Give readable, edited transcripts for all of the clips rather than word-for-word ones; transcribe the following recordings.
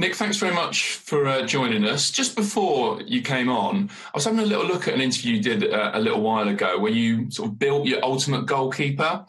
Nick, thanks very much for joining us. Just before you came on, I was having a little look at an interview you did a little while ago where you sort of built your ultimate goalkeeper.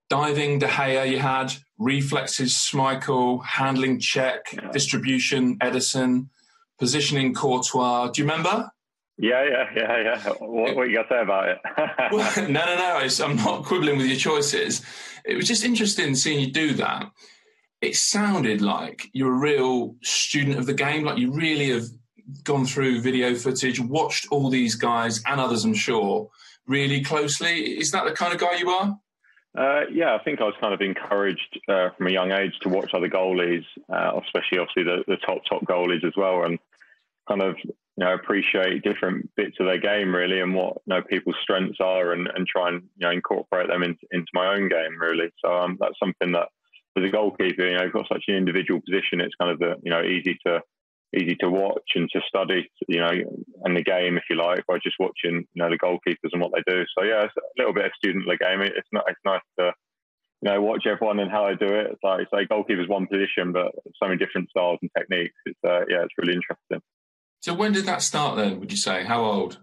Diving, De Gea you had, reflexes, Schmeichel, handling, Czech, distribution, Edison, positioning, Courtois. Do you remember? Yeah. What you got to say about it? Well, no. I'm not quibbling with your choices. It was just interesting seeing you do that. It sounded like you're a real student of the game, like you really have gone through video footage, watched all these guys and others, I'm sure, really closely. Is that the kind of guy you are? I think I was kind of encouraged from a young age to watch other goalies, especially obviously the top goalies as well, and kind of appreciate different bits of their game really, and what people's strengths are, and try and incorporate them into my own game really. So that's something that as a goalkeeper, you've got such an individual position. It's kind of easy to watch and to study, and the game, if you like, by just watching, the goalkeepers and what they do. So yeah, it's a little bit of student of the game. It's nice to, watch everyone and how they do it. It's like, say, goalkeeper's one position, but so many different styles and techniques. It's really interesting. So when did that start then, would you say? How old?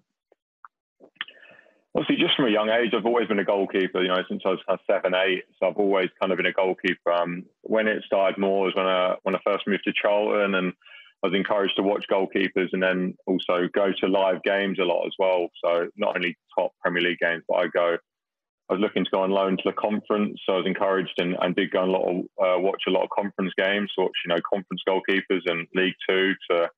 Obviously, just from a young age, I've always been a goalkeeper, since I was kind of 7, 8. So I've always kind of been a goalkeeper. When it started more was when I first moved to Charlton, and I was encouraged to watch goalkeepers and then also go to live games a lot as well. So not only top Premier League games, but I was looking to go on loan to the conference. So I was encouraged and did go on watch a lot of conference games, watch, conference goalkeepers and League Two, to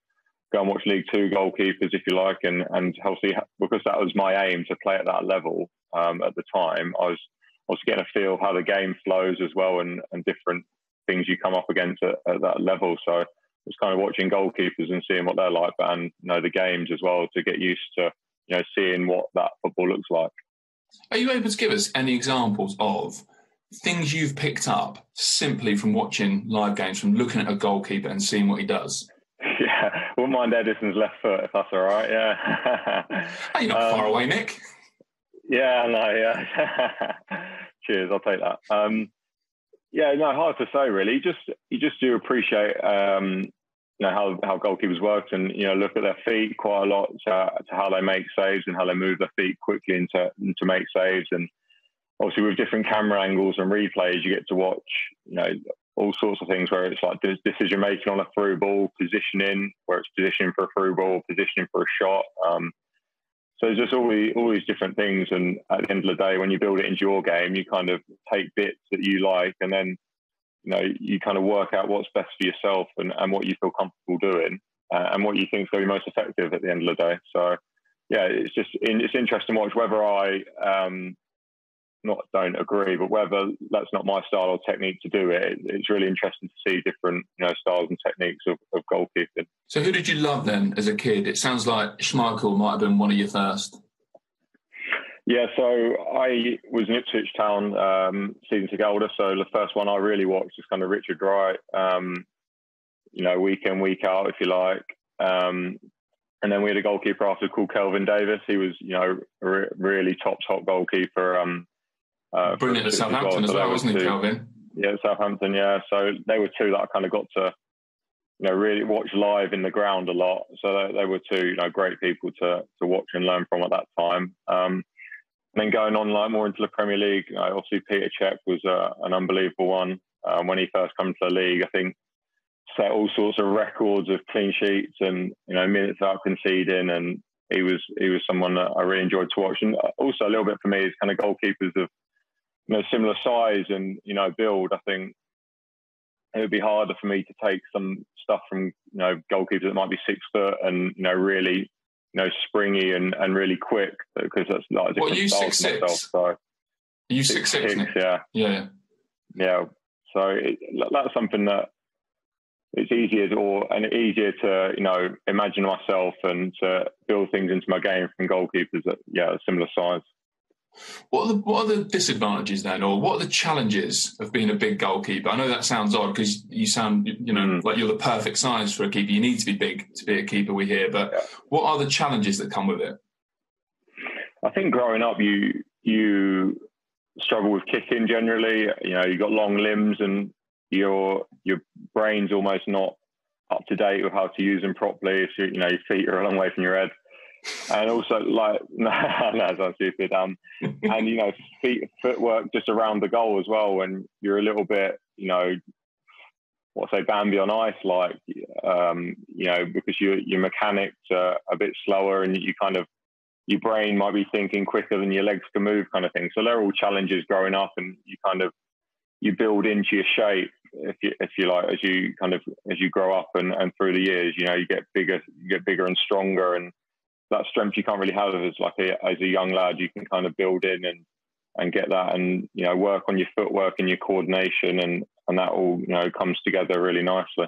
go and watch League Two goalkeepers, if you like. And obviously, because that was my aim to play at that level at the time, I was getting a feel of how the game flows as well, and different things you come up against at that level. So it's kind of watching goalkeepers and seeing what they're like, and the games as well, to get used to seeing what that football looks like. Are you able to give us any examples of things you've picked up simply from watching live games, from looking at a goalkeeper and seeing what he does? Yeah, wouldn't mind Edison's left foot, if that's all right. Yeah. You're not far away, Nick. Yeah, no, yeah. Cheers, I'll take that. Hard to say really. You just do appreciate how goalkeepers work, and look at their feet quite a lot, to how they make saves and how they move their feet quickly into make saves. And obviously with different camera angles and replays, you get to watch all sorts of things where it's like decision making on a through ball, positioning, where it's positioning for a through ball, positioning for a shot. So there's just all these different things, and at the end of the day, when you build it into your game, you kind of take bits that you like, and then you kind of work out what's best for yourself, and what you feel comfortable doing, and what you think is going to be most effective at the end of the day. So yeah, it's interesting to watch whether I don't agree, but whether that's not my style or technique to do it. It's really interesting to see different styles and techniques of goalkeeping. So who did you love then as a kid? It sounds like Schmeichel might have been one of your first. Yeah, so I was in Ipswich Town season ticket holder, so the first one I really watched was kind of Richard Wright, week in, week out, if you like. And then we had a goalkeeper after called Kelvin Davis. He was, a really top goalkeeper. Brilliant at Southampton as well, wasn't he, Kelvin? Yeah, Southampton, yeah. So they were two that I kind of got to, really watch live in the ground a lot. So they were two, great people to watch and learn from at that time. And then going on more into the Premier League, obviously Peter Cech was an unbelievable one. When he first came to the league, I think set all sorts of records of clean sheets and minutes without conceding, and he was someone that I really enjoyed to watch. And also a little bit for me is kind of goalkeepers of similar size and build. I think it would be harder for me to take some stuff from goalkeepers that might be 6 foot and really springy and really quick, because that's like a different style for myself. So are you 6'6"? Yeah. So that's something that it's easier to imagine myself and to build things into my game from goalkeepers that are similar size. What are the disadvantages then, or what are the challenges of being a big goalkeeper? I know that sounds odd because you sound, like you're the perfect size for a keeper. You need to be big to be a keeper, we hear. But what are the challenges that come with it? I think growing up, you struggle with kicking generally. You've got long limbs and your brain's almost not up to date with how to use them properly. If your feet are a long way from your head. And also, like, no, that sounds stupid. And footwork just around the goal as well. When you're a little bit, Bambi on ice, like, because your mechanics are a bit slower, and your brain might be thinking quicker than your legs can move, kind of thing. So they're all challenges growing up, and you build into your shape, if you like, as you grow up and through the years, you get bigger and stronger, and that strength you can't really have as a young lad. You can kind of build in and get that, and work on your footwork and your coordination, and that all comes together really nicely.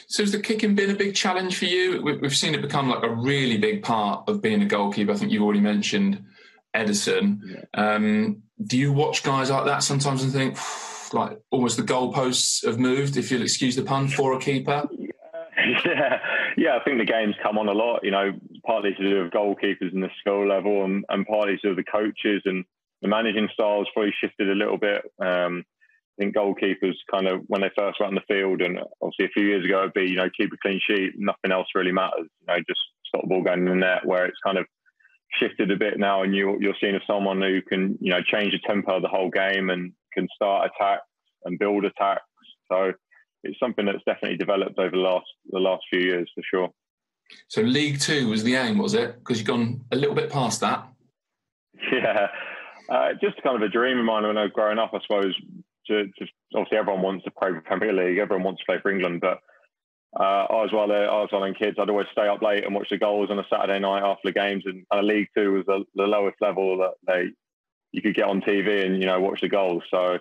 So has the kicking been a big challenge for you? We've seen it become like a really big part of being a goalkeeper. I think you've already mentioned Edison. Yeah. Do you watch guys like that sometimes and think, like, almost the goalposts have moved, if you'll excuse the pun, for a keeper? Yeah. I think the game's come on a lot, partly to do with goalkeepers in the skill level, and partly to do with the coaches, and the managing styles probably shifted a little bit. I think goalkeepers kind of, when they first went on the field, and obviously a few years ago it'd be, keep a clean sheet, nothing else really matters, just stop the ball going in the net, where it's kind of shifted a bit now, and you're seeing as someone who can, change the tempo of the whole game and can start attacks and build attacks. So it's something that's definitely developed over the last few years, for sure. So League Two was the aim, was it? Because you've gone a little bit past that. Yeah. Just kind of a dream of mine when I was growing up, I suppose. Obviously, everyone wants to play for Premier League. Everyone wants to play for England. But I was one of them kids. I'd always stay up late and watch the goals on a Saturday night after the games. And League Two was the lowest level that you could get on TV and, watch the goals. So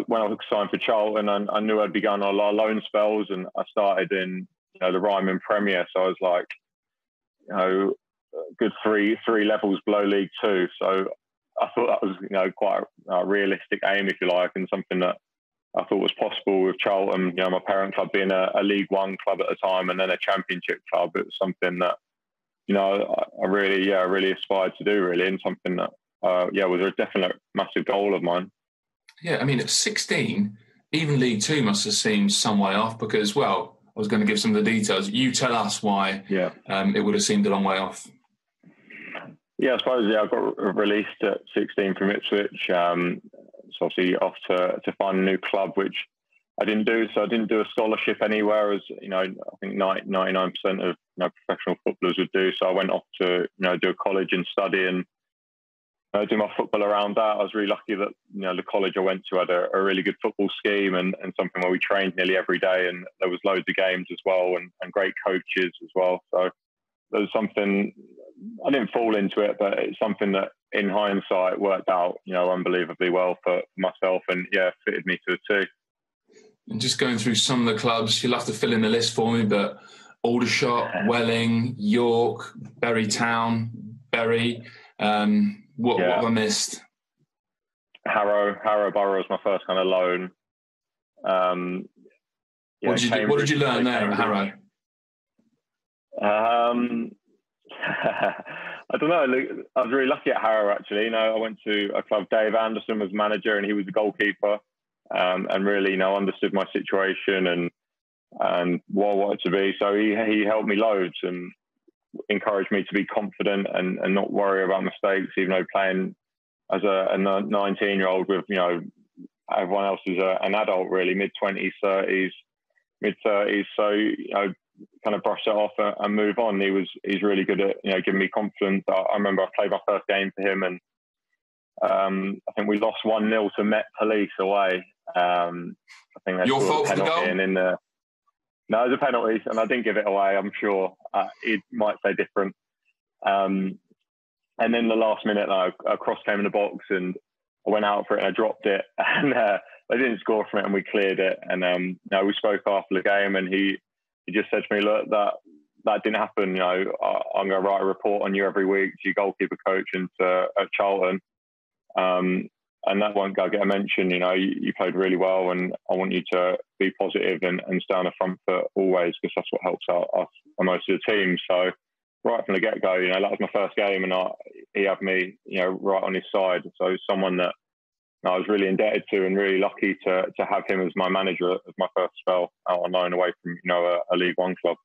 when I was signed for Charlton, I knew I'd be going on a lot of loan spells, and I started in the Ryman Premier. So I was like, good three levels below League Two. So I thought that was quite a realistic aim, if you like, and something that I thought was possible with Charlton. My parent club being a League One club at the time, and then a Championship club. It was something that I really aspired to do, really, and something that was a definite massive goal of mine. Yeah, I mean, at 16, even League Two must have seemed some way off, because, well, I was going to give some of the details. You tell us why it would have seemed a long way off. Yeah, I suppose, I got released at 16 from Ipswich. So obviously off to find a new club, which I didn't do. So I didn't do a scholarship anywhere, as, I think 99% of professional footballers would do. So I went off to, do a college and study and do my football around that. I was really lucky that, the college I went to had a really good football scheme and something where we trained nearly every day, and there was loads of games as well, and great coaches as well. So there was something, I didn't fall into it, but it's something that in hindsight worked out, unbelievably well for myself, and fitted me to a T. And just going through some of the clubs, you'll have to fill in the list for me, but Aldershot, Welling, York, Bury Town, Bury, what have I missed? Harrow Borough was my first kind of loan. What did you learn there at Harrow? I don't know. I was really lucky at Harrow, actually. I went to a club. Dave Anderson was manager, and he was the goalkeeper, and really, understood my situation and what I wanted to be. So he helped me loads and encouraged me to be confident and not worry about mistakes, even though playing as a 19-year-old with, everyone else is an adult, really, mid-20s, 30s, mid-30s. So, kind of brush it off and move on. He's really good at, giving me confidence. I remember I played my first game for him, and I think we lost 1-0 to Met Police away. I think they your fault for the goal? No, it was a penalty, and I didn't give it away. I'm sure he might say different. And then the last minute, a cross came in the box, and I went out for it, and I dropped it, and they didn't score from it, and we cleared it. And we spoke after the game, and he just said to me, "Look, that didn't happen. I'm going to write a report on you every week to your goalkeeper coach and at Charlton, and that won't go get a mention. You played really well, and I want you to be positive and stay on the front foot always, because that's what helps out us and most of the team." So right from the get-go, that was my first game, and he had me, right on his side. So someone that I was really indebted to and really lucky to have him as my manager as my first spell out on loan away from a League One club.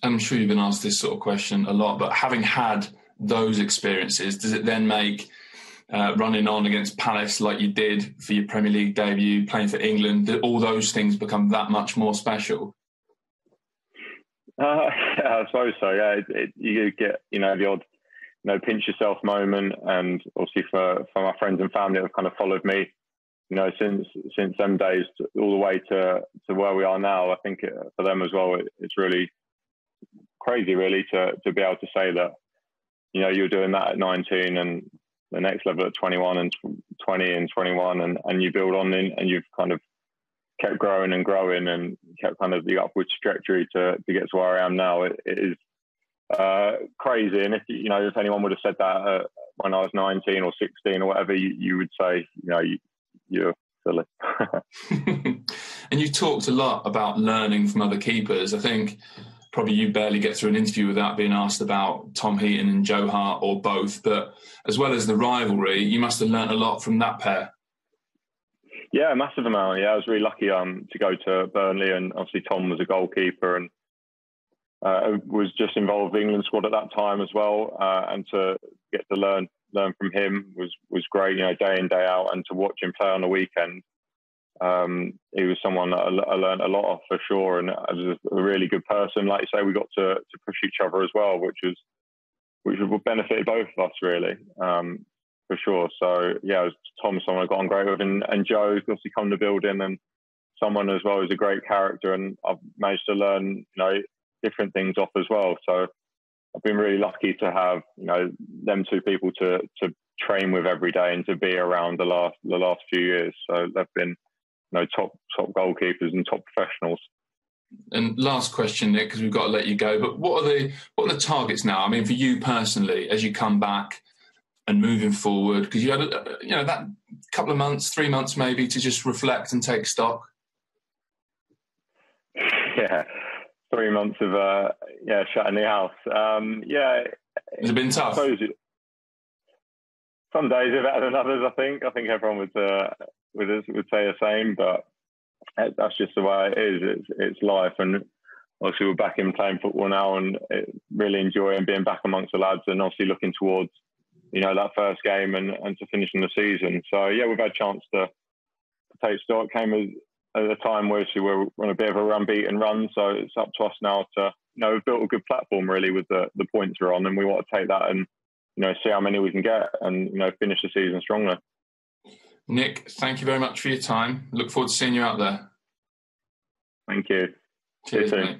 I'm sure you've been asked this sort of question a lot, but having had those experiences, does it then make running on against Palace like you did for your Premier League debut, playing for England, did all those things become that much more special? Yeah, I suppose so. Yeah, you get the odd pinch yourself moment, and obviously for my friends and family that have kind of followed me, since them days all the way to where we are now. I think for them as well, it's really crazy, really, to be able to say that you're doing that at 19 and the next level at 21 and 20 and 21, and you build on and you've kind of kept growing and growing and kept kind of the upward trajectory to get to where I am now. It is crazy. And if anyone would have said that when I was 19 or 16 or whatever, you would say, you're silly. And you talked a lot about learning from other keepers. I think probably you barely get through an interview without being asked about Tom Heaton and Joe Hart or both. But as well as the rivalry, you must have learnt a lot from that pair. Yeah, a massive amount. Yeah, I was really lucky to go to Burnley, and obviously Tom was a goalkeeper and was just involved with the England squad at that time as well. And to get to learn from him was great. Day in, day out, and to watch him play on the weekend. He was someone that I learned a lot of for sure, and as a really good person. Like you say, we got to push each other as well, which benefited both of us really, for sure. So yeah, it was Tom, someone I got on great with, and Joe obviously come to building, and someone as well who's a great character, and I've managed to learn different things off as well. So I've been really lucky to have them two people to train with every day and to be around the last few years. So they've been top goalkeepers and top professionals. And last question, Nick, because we've got to let you go. But what are the targets now? I mean, for you personally, as you come back and moving forward, because you had that couple of months, 3 months maybe, to just reflect and take stock. Yeah, 3 months of shut in the house. Has it been tough? Some days are better than others. I think everyone would say the same, but that's just the way it is. It's life, and obviously we're back in playing football now, and really enjoying being back amongst the lads, and obviously looking towards that first game and to finishing the season. So yeah, we've had a chance to take stock. Came at a time where we're on a bit of a unbeaten run, so it's up to us now to we've built a good platform really with the points we're on, and we want to take that and see how many we can get and finish the season strongly. Nick, thank you very much for your time. Look forward to seeing you out there. Thank you. Cheers, mate.